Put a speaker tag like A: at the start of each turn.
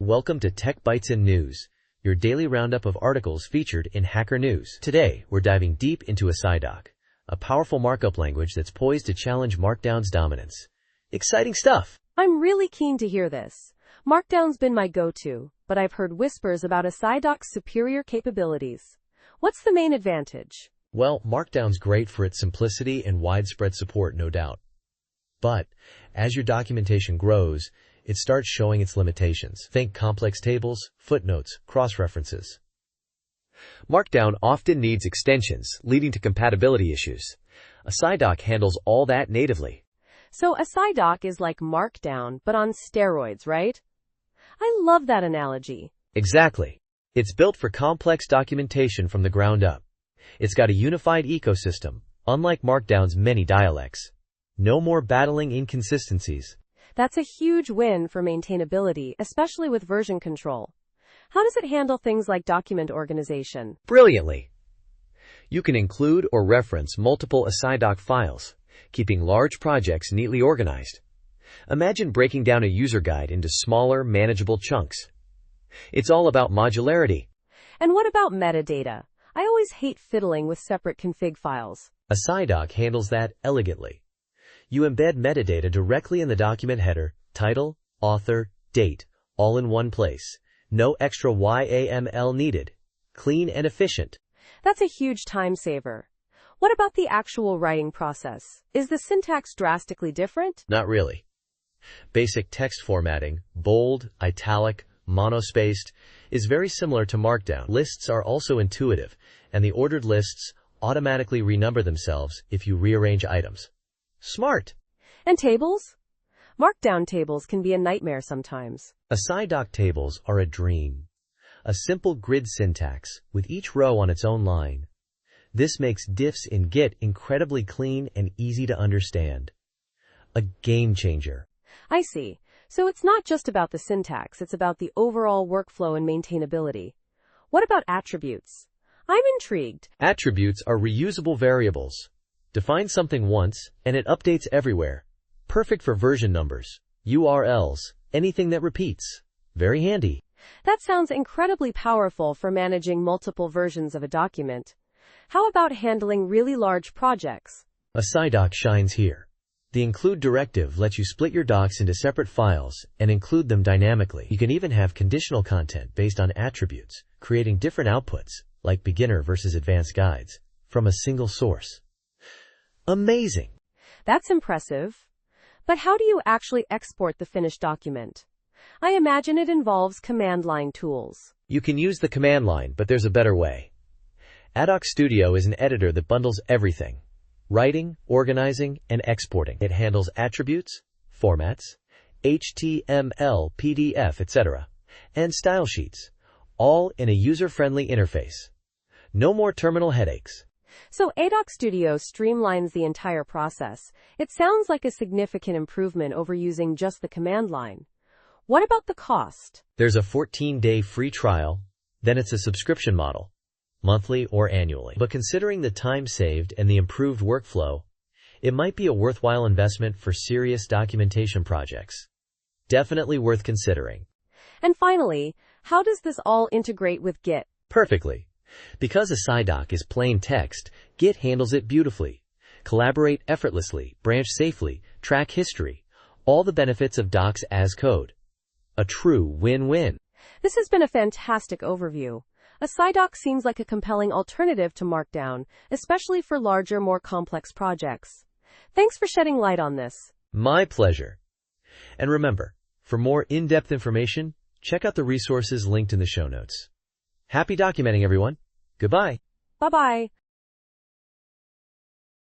A: Welcome to Tech Bytes and News, your daily roundup of articles featured in Hacker News. Today, we're diving deep into AsciiDoc, a powerful markup language that's poised to challenge Markdown's dominance. Exciting stuff!
B: I'm really keen to hear this. Markdown's been my go-to, but I've heard whispers about AsciiDoc's superior capabilities. What's the main advantage?
A: Well, Markdown's great for its simplicity and widespread support, no doubt. But, as your documentation grows, it starts showing its limitations. Think complex tables, footnotes, cross-references. Markdown often needs extensions, leading to compatibility issues. AsciiDoc handles all that natively.
B: So AsciiDoc is like Markdown, but on steroids, right? I love that analogy.
A: Exactly. It's built for complex documentation from the ground up. It's got a unified ecosystem, unlike Markdown's many dialects. No more battling inconsistencies.
B: That's a huge win for maintainability, especially with version control. How does it handle things like document organization?
A: Brilliantly. You can include or reference multiple AsciiDoc files, keeping large projects neatly organized. Imagine breaking down a user guide into smaller, manageable chunks. It's all about modularity.
B: And what about metadata? I always hate fiddling with separate config files.
A: AsciiDoc handles that elegantly. You embed metadata directly in the document header, title, author, date, all in one place. No extra YAML needed. Clean and efficient.
B: That's a huge time saver. What about the actual writing process? Is the syntax drastically different?
A: Not really. Basic text formatting, bold, italic, monospaced, is very similar to Markdown. Lists are also intuitive, and the ordered lists automatically renumber themselves if you rearrange items. Smart!
B: And tables? Markdown tables can be a nightmare sometimes.
A: AsciiDoc tables are a dream. A simple grid syntax, with each row on its own line. This makes diffs in Git incredibly clean and easy to understand. A game changer.
B: I see. So it's not just about the syntax, it's about the overall workflow and maintainability. What about attributes? I'm intrigued.
A: Attributes are reusable variables. Define something once, and it updates everywhere. Perfect for version numbers, URLs, anything that repeats. Very handy.
B: That sounds incredibly powerful for managing multiple versions of a document. How about handling really large projects?
A: AsciiDoc shines here. The include directive lets you split your docs into separate files and include them dynamically. You can even have conditional content based on attributes, creating different outputs, like beginner versus advanced guides, from a single source. Amazing!
B: That's impressive. But how do you actually export the finished document? I imagine it involves command line tools.
A: You can use the command line, but there's a better way. AsciiDoc Studio is an editor that bundles everything. Writing, organizing, and exporting. It handles attributes, formats, HTML, PDF, etc., and style sheets, all in a user-friendly interface. No more terminal headaches.
B: So AsciiDoc Studio streamlines the entire process. It sounds like a significant improvement over using just the command line. What about the cost?
A: There's a 14-day free trial, then it's a subscription model, monthly or annually. But considering the time saved and the improved workflow, it might be a worthwhile investment for serious documentation projects. Definitely worth considering.
B: And finally, how does this all integrate with Git?
A: Perfectly. Because AsciiDoc is plain text, Git handles it beautifully. Collaborate effortlessly, branch safely, track history. All the benefits of docs as code. A true win-win.
B: This has been a fantastic overview. AsciiDoc seems like a compelling alternative to Markdown, especially for larger, more complex projects. Thanks for shedding light on this.
A: My pleasure. And remember, for more in-depth information, check out the resources linked in the show notes. Happy documenting, everyone. Goodbye.
B: Bye-bye.